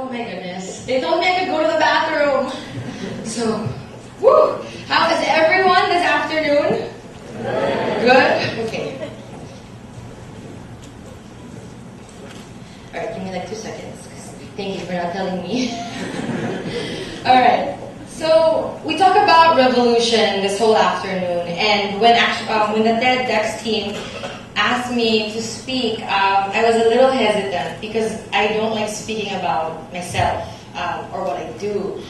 Oh my goodness. They told me I could go to the bathroom. So, woo! How is everyone this afternoon? Good? Okay. Alright, give me like 2 seconds. Thank you for not telling me. Alright. So, we talk about revolution this whole afternoon, and when the TEDx team asked me to speak, I was a little hesitant because I don't like speaking about myself or what I do.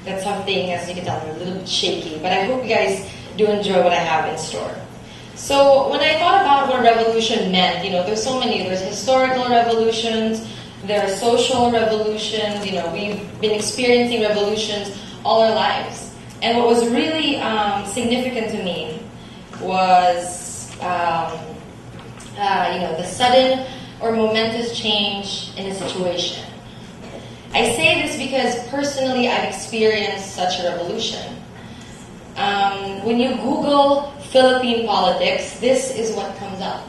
That's something, as you can tell, I'm a little bit shaky, but I hope you guys do enjoy what I have in store. So, when I thought about what revolution meant, there's so many. There's historical revolutions. There are social revolutions. We've been experiencing revolutions all our lives. And what was really significant to me was, the sudden or momentous change in a situation. I say this because personally I've experienced such a revolution. When you Google Philippine politics, this is what comes up.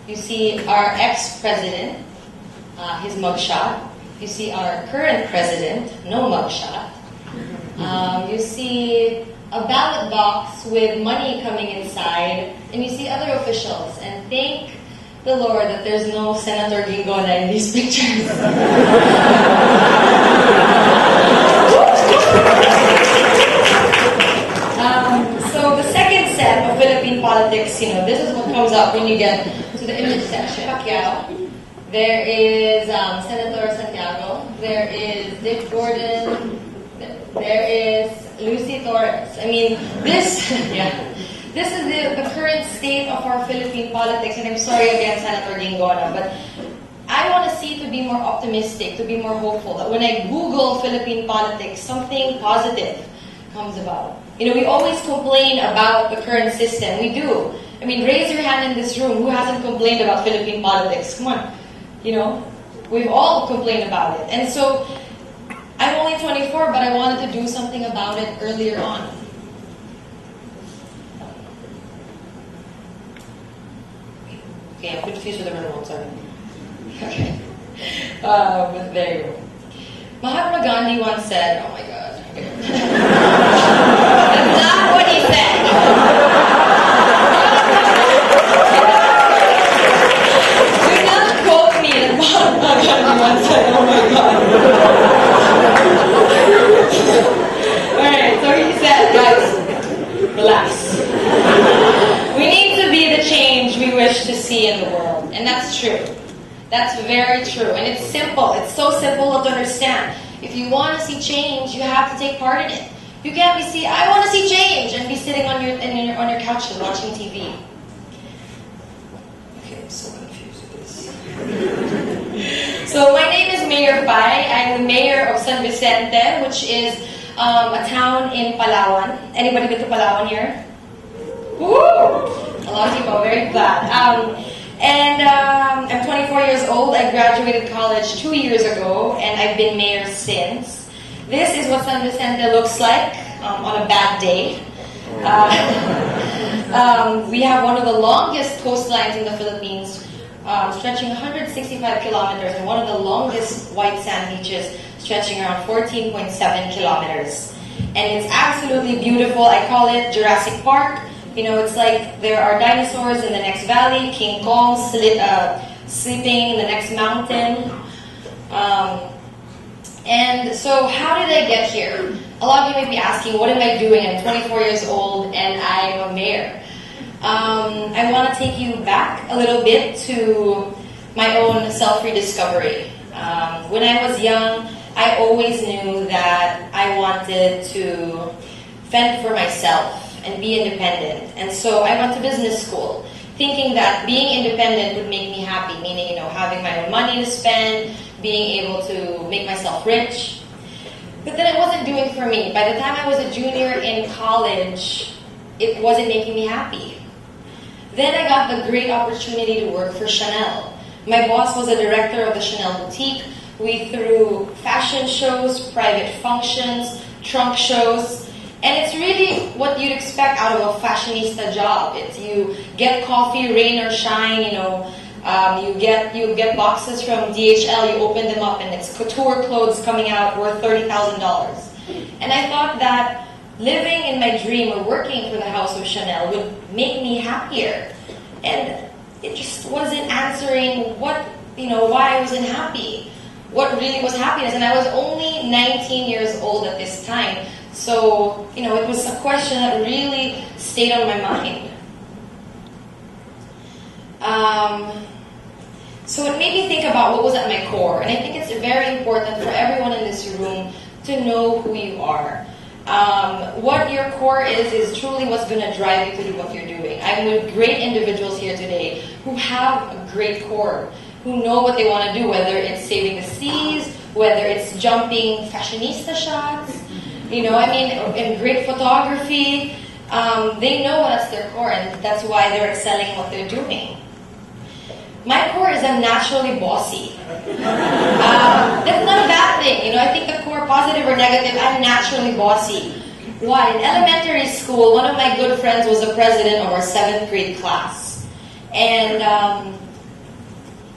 You see our ex-president, his mugshot. You see our current president, no mugshot. You see a ballot box with money coming inside, and you see other officials. And thank the Lord that there's no Senator Gingona in these pictures. So the second set of Philippine politics, this is what comes up when you get to the image section. Pacquiao. There is Senator Santiago. There is Dick Gordon. There is Lucy Torres. I mean, this is the current state of our Philippine politics. And I'm sorry again, Senator Gingona, but I want to see to be more optimistic, to be more hopeful, that when I Google Philippine politics, something positive comes about. We always complain about the current system. We do. I mean, raise your hand in this room. Who hasn't complained about Philippine politics? Come on. We've all complained about it. And so, I'm only 24, but I wanted to do something about it earlier on. Okay, I'm confused with the remote, sorry. Okay. There you go. Mahatma Gandhi once said, oh my God. Okay. That's not what he said. Do not quote me that Mahatma Gandhi once said, oh my God. Alright, so he said, guys, relax. We need to be the change we wish to see in the world. And that's true. That's very true. And it's simple. It's so simple to understand. If you want to see change, you have to take part in it. You can't be I want to see change and be sitting on your couch and watching TV. Okay, I'm so confused with this. So my name is Mayor Pai. I'm the mayor of San Vicente, which is a town in Palawan. Anybody been to Palawan here? Woo! A lot of people, very glad. I'm 24 years old. I graduated college 2 years ago, and I've been mayor since. This is what San Vicente looks like on a bad day. We have one of the longest coastlines in the Philippines, stretching 165 kilometers, and one of the longest white sand beaches, stretching around 14.7 kilometers. And it's absolutely beautiful. I call it Jurassic Park. It's like there are dinosaurs in the next valley, King Kong sleeping in the next mountain. And so how did I get here? A lot of you may be asking, what am I doing? I'm 24 years old and I'm a mayor. I want to take you back a little bit to my own self-rediscovery. When I was young, I always knew that I wanted to fend for myself and be independent. And so I went to business school, thinking that being independent would make me happy, meaning, having my own money to spend, being able to make myself rich. But then it wasn't doing for me. By the time I was a junior in college, it wasn't making me happy. Then I got the great opportunity to work for Chanel. My boss was a director of the Chanel boutique. We threw fashion shows, private functions, trunk shows, and it's really what you'd expect out of a fashionista job. It's you get coffee, rain or shine, You get boxes from DHL, you open them up, and it's couture clothes coming out worth $30,000. And I thought that living in my dream or working for the House of Chanel would make me happier. And it just wasn't answering why I wasn't happy. What really was happiness? And I was only 19 years old at this time. So, it was a question that really stayed on my mind. So it made me think about what was at my core. And I think it's very important for everyone in this room to know who you are. What your core is truly what's going to drive you to do what you're doing. I'm with great individuals here today who have a great core, who know what they want to do, whether it's saving the seas, whether it's jumping fashionista shots, in great photography. They know that's their core, and that's why they're excelling in what they're doing. My core is I'm naturally bossy. That's not a bad thing. I think the core, positive or negative, I'm naturally bossy. Why? In elementary school, one of my good friends was the president of our 7th grade class. And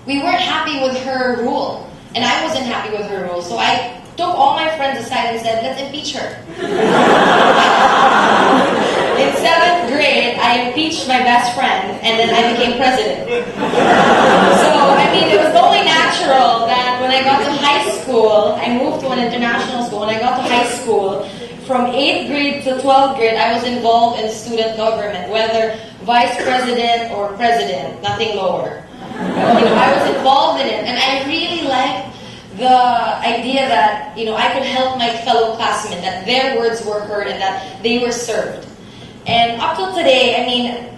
we weren't happy with her rule. And I wasn't happy with her rule. So I took all my friends aside and said, let's impeach her. In 7th grade, I impeached my best friend, and then I became president. So, it was only natural that when I got to high school, I moved to an international school. When I got to high school, from 8th grade to 12th grade, I was involved in student government, whether vice president or president, nothing lower. I was involved in it, and I really liked the idea that, I could help my fellow classmates, that their words were heard and that they were served. And up till today,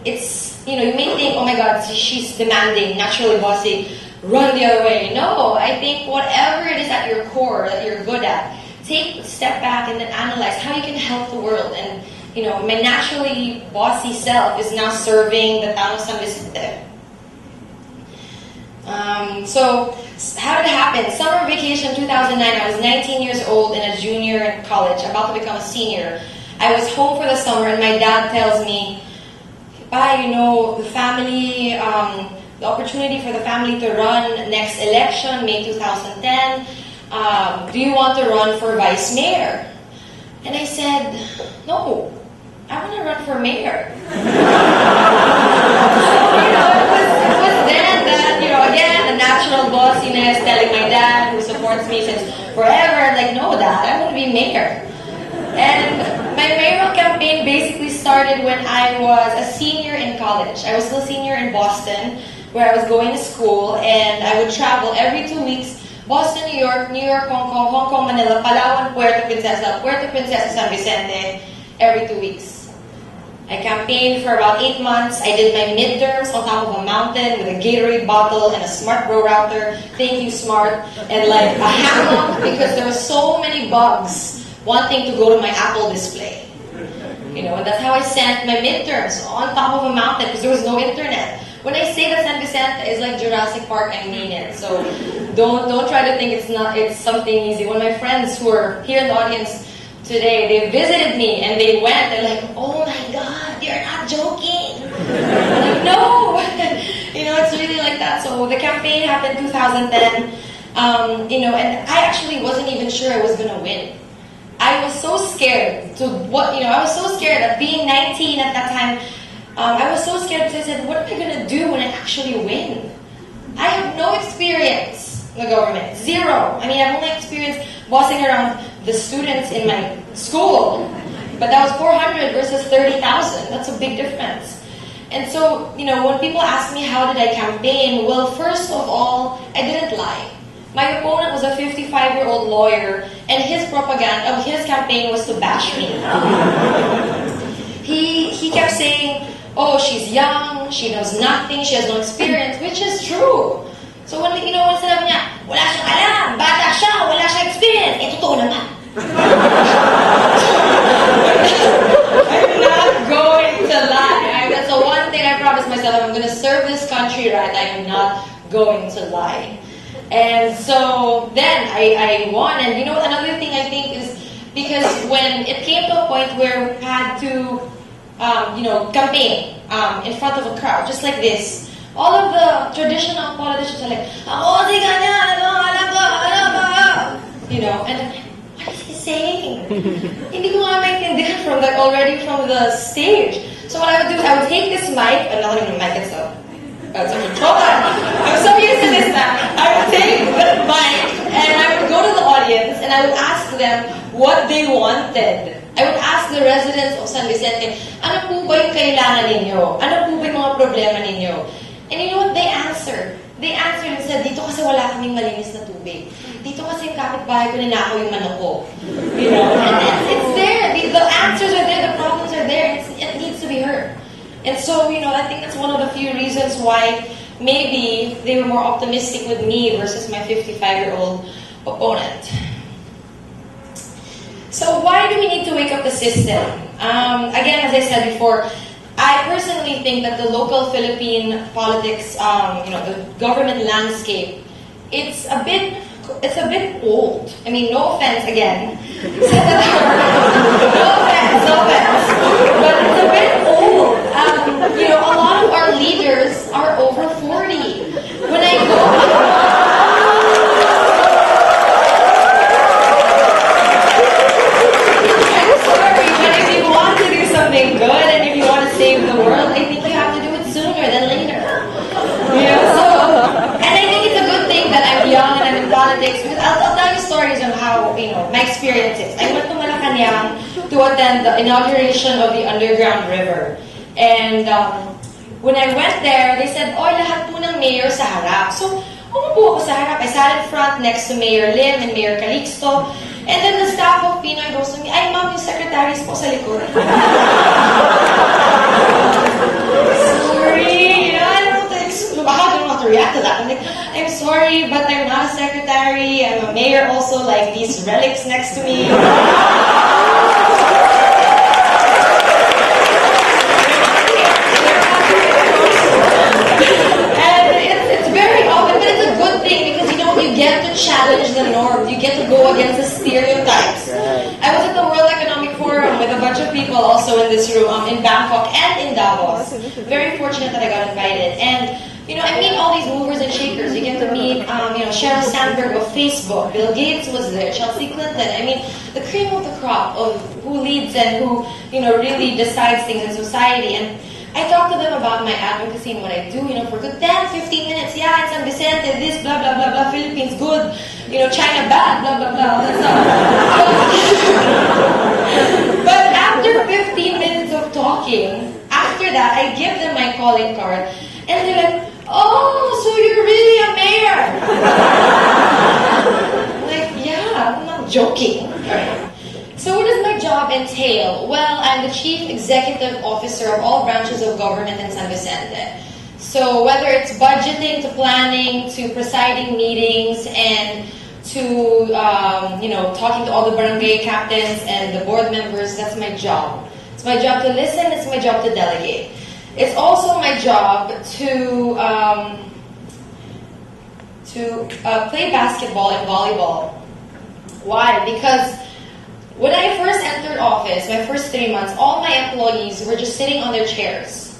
it's, you may think, oh my God, she's demanding, naturally bossy, run the other way. No, I think whatever it is at your core that you're good at, take a step back and then analyze how you can help the world. And, my naturally bossy self is now serving the town of San Vicente. So, how did it happen? Summer vacation 2009, I was 19 years old and a junior in college, about to become a senior. I was home for the summer and my dad tells me, the family, the opportunity for the family to run next election, May 2010, do you want to run for vice mayor? And I said, no, I want to run for mayor. It was then that, again, the natural bossiness, telling my dad, who supports me since forever, no, Dad, I want to be mayor. And my mayoral campaign basically started when I was a senior in college. I was still a senior in Boston, where I was going to school, and I would travel every 2 weeks, Boston, New York, Hong Kong, Manila, Palawan, Puerto Princesa, San Vicente, every 2 weeks. I campaigned for about 8 months. I did my midterms on top of a mountain with a Gatorade bottle and a Smart Bro router. Thank you, Smart. And a hammock because there were so many bugs wanting to go to my Apple display. And that's how I sent my midterms on top of a mountain because there was no internet. When I say that San Vicente is like Jurassic Park, I mean it. So don't try to think it's something easy. One of my friends who are here in the audience today, they visited me and they went, they're like, oh my God, you're not joking. I'm like, no. It's really like that. So the campaign happened 2010, and I actually wasn't even sure I was going to win. I was so scared I was so scared of being 19 at that time. I was so scared because I said, what am I going to do when I actually win? I have no experience in the government. Zero. I've only experienced bossing around the students in my school, but that was 400 versus 30,000. That's a big difference. And so, when people ask me how did I campaign, well, first of all, I didn't lie. My opponent was a 55-year-old lawyer, and his propaganda of his campaign was to bash me. He kept saying, oh, she's young, she knows nothing, she has no experience, which is true. So when sinabi niya, wala siyang alam, bata siya, wala siyang experience, totoo naman. I'm not going to lie. That's the one thing I promised myself. I'm going to serve this country right. I am not going to lie. And so then I won. And another thing I think is because when it came to a point where we had to, campaign in front of a crowd, just like this, All of the traditional politicians are like, ako, di ganyan, alam ko, you know, and I'm like, what is he saying? Hindi ko nga maintindihan from like already from the stage. So what I would do is I would take this mic, and not even mic itself. Hold on. I'm so used to this now. I would take the mic and I would go to the audience and I would ask them what they wanted. I would ask the residents of San Vicente, ano po ba yung kailangan ninyo? Ano po ba yung mga problema ninyo? And you know what they answered? They answered and said, dito kasi wala kaming malinis na tubig. Dito kasi yung kapitbahay ko ninakaw yung manok ko. You know? And it's there. The answers are there. The problems are there. It needs to be heard. And so, you know, I think that's one of the few reasons why maybe they were more optimistic with me versus my 55-year-old opponent. So why do we need to wake up the system? Again, as I said before, I personally think that the local Philippine politics, you know, the government landscape, it's a bit old. I mean, no offense again. No offense. But it's a bit old. You know, a lot of our leaders are over 40. When I go... I'm sorry, but if you want to do something good and if you want to save the world, I think you have to do it sooner than later. You know, so... And I think it's a good thing that I'm young and I'm in politics, because I'll tell you stories on how, you know, my experiences. I went to Malacanang to attend the inauguration of the underground river. And when I went there, they said, oh, lahat po ng mayor sa harap. So, umupo ako sa harap. I sat in front next to Mayor Lim and Mayor Calixto. And then the staff of Pinoy goes to me, ay, ma'am, yung secretaries po sa likod. Sorry, you know, I don't know how to react to that. I'm like, I'm sorry, but I'm not a secretary. I'm a mayor also, like these relics next to me. You get to challenge the norm. You get to go against the stereotypes. I was at the World Economic Forum with a bunch of people also in this room, in Bangkok and in Davos. Very fortunate that I got invited. And, you know, I meet all these movers and shakers. You get to meet, you know, Sheryl Sandberg of Facebook. Bill Gates was there. Chelsea Clinton. I mean, the cream of the crop of who leads and who, you know, really decides things in society. And I talk to them about my advocacy and what I do, you know, for good 10, 15 minutes. Yeah, in San Vicente, this, blah, blah, blah, blah, Philippines good, you know, China bad, blah, blah, blah, all that stuff. But after 15 minutes of talking, after that, I give them my calling card, and they're like, oh, so you're really a mayor. I'm like, yeah, I'm not joking. Right. So what does my job entail? Well, I'm the Chief Executive Officer of all branches of government in San Vicente. So whether it's budgeting to planning to presiding meetings and to, you know, talking to all the barangay captains and the board members, that's my job. It's my job to listen, it's my job to delegate. It's also my job to play basketball and volleyball. Why? Because when I first entered office, my first 3 months, all my employees were just sitting on their chairs.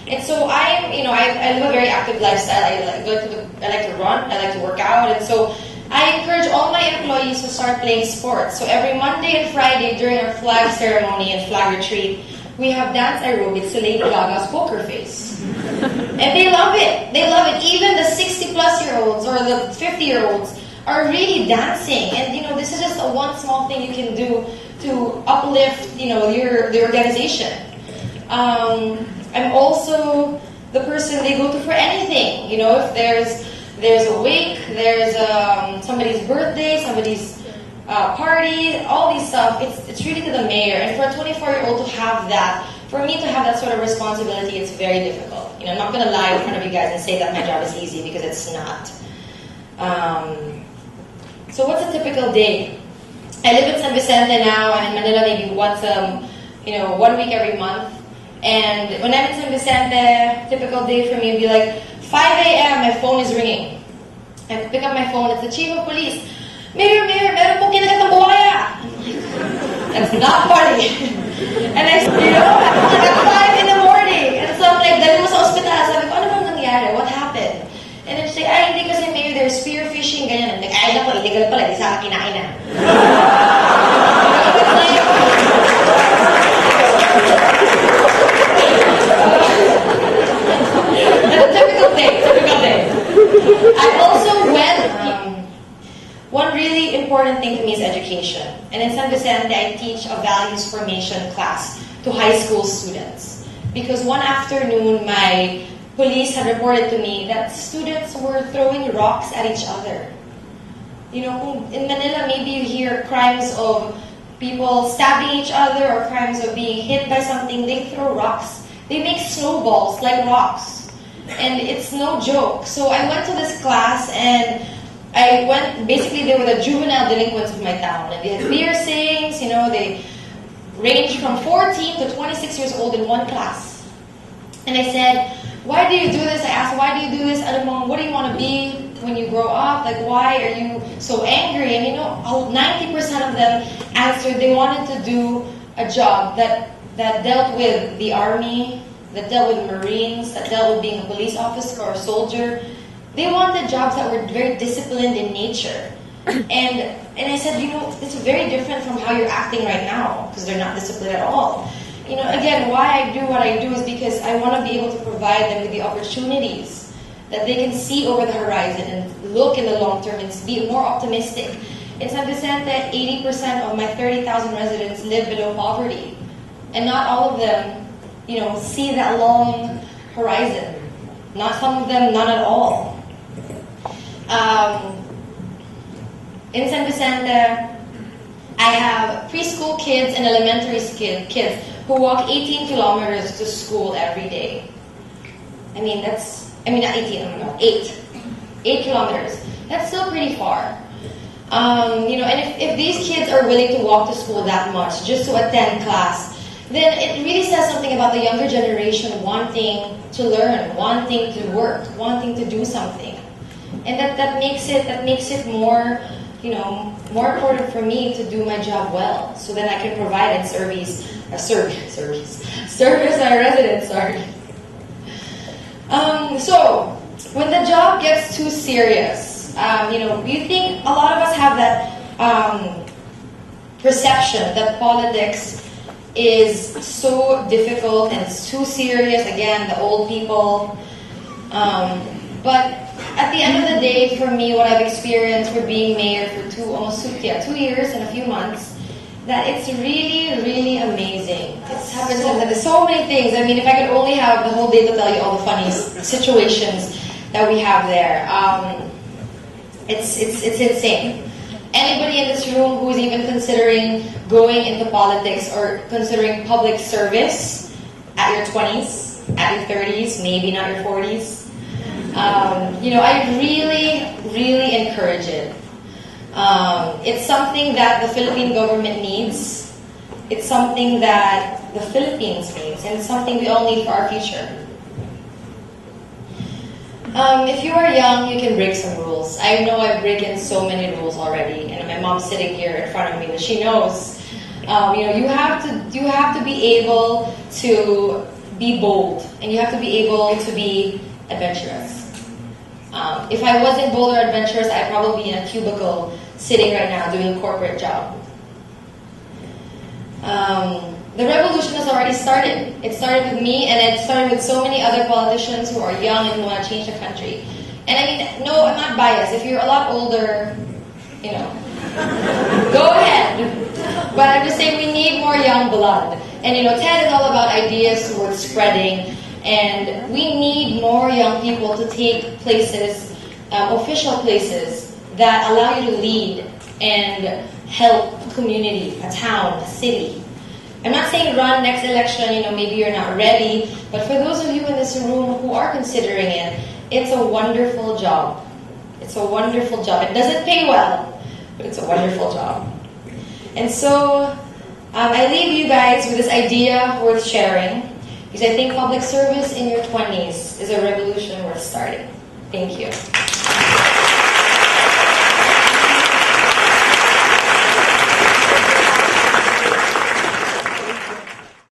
And so I live a very active lifestyle. I like to run, I like to work out, and so I encourage all my employees to start playing sports. So every Monday and Friday during our flag ceremony and flag retreat, we have dance aerobics to Lady Gaga's Poker Face. And they love it. They love it. Even the 60-plus-year-olds or the 50-year-olds are really dancing. And, you know, this is just one small thing you can do to uplift, you know, the organization. I'm also the person they go to for anything. You know, if there's a wake, there's somebody's birthday, somebody's party, all these stuff, it's really to the mayor. And for a 24-year-old to have that, for me to have that sort of responsibility, it's very difficult. You know, I'm not going to lie in front of you guys and say that my job is easy, because it's not. So what's a typical day? I live in San Vicente now. I'm in Manila maybe once, 1 week every month. And when I'm in San Vicente, typical day for me would be like 5 a.m. my phone is ringing. I pick up my phone. It's the chief of police. Mayor, meron pong kinagatang buhaya. That's not funny. And at 5 in the morning. And so I'm like, dali mo sa ospital. Sabi ko, ano bang nangyari? What illegal pala, di sa akin kinain na. Typical thing. I also went, one really important thing to me is education. And in San Vicente, I teach a values formation class to high school students. Because one afternoon, my police had reported to me that students were throwing rocks at each other. You know, in Manila, maybe you hear crimes of people stabbing each other or crimes of being hit by something. They throw rocks. They make snowballs like rocks. And it's no joke. So I went to this class and basically they were the juvenile delinquents of my town. And they had piercings, you know, they ranged from 14 to 26 years old in one class. And I said, why do you do this? I asked, why do you do this? What do you want to be when you grow up? Like, why are you so angry? And you know, 90% of them answered they wanted to do a job that dealt with the army, that dealt with Marines, that dealt with being a police officer or a soldier. They wanted jobs that were very disciplined in nature. And I said, you know, it's very different from how you're acting right now, because they're not disciplined at all. You know, again, why I do what I do is because I want to be able to provide them with the opportunities that they can see over the horizon and look in the long term and be more optimistic. In San Vicente, 80% of my 30,000 residents live below poverty. And not all of them, you know, see that long horizon. Not some of them, none at all. In San Vicente, I have preschool kids and elementary kids who walk 18 kilometers to school every day. not 18, no, 8. 8 kilometers. That's still pretty far. You know, and if these kids are willing to walk to school that much just to attend class, then it really says something about the younger generation wanting to learn, wanting to work, wanting to do something. And that makes it more, you know, more important for me to do my job well, so then I can provide and service our residents. So when the job gets too serious, you know, you think a lot of us have that perception that politics is so difficult and it's too serious. Again, the old people. But at the end of the day, for me, what I've experienced for being mayor for 2 years and a few months, that it's really, really amazing. It's happened so many things. I mean, if I could only have the whole day to tell you all the funny situations that we have there. It's insane. Anybody in this room who is even considering going into politics or considering public service at your 20s, at your 30s, maybe not your 40s, you know, I really, really encourage it. It's something that the Philippine government needs. It's something that the Philippines needs, and it's something we all need for our future. If you are young, you can break some rules. I know I've broken so many rules already, and my mom's sitting here in front of me, but she knows. You know, you have to be able to be bold, and you have to be able to be adventurous. If I wasn't bold or adventurous, I'd probably be in a cubicle sitting right now doing a corporate job. The revolution has already started. It started with me, and it started with so many other politicians who are young and want to change the country. And I mean, no, I'm not biased. If you're a lot older, you know, go ahead. But I'm just saying we need more young blood. And you know, TED is all about ideas worth spreading. And we need more young people to take places, official places, that allow you to lead and help a community, a town, a city. I'm not saying run next election, you know, maybe you're not ready, but for those of you in this room who are considering it, it's a wonderful job. It's a wonderful job. It doesn't pay well, but it's a wonderful job. And so, I leave you guys with this idea worth sharing, because I think public service in your 20s is a revolution worth starting. Thank you.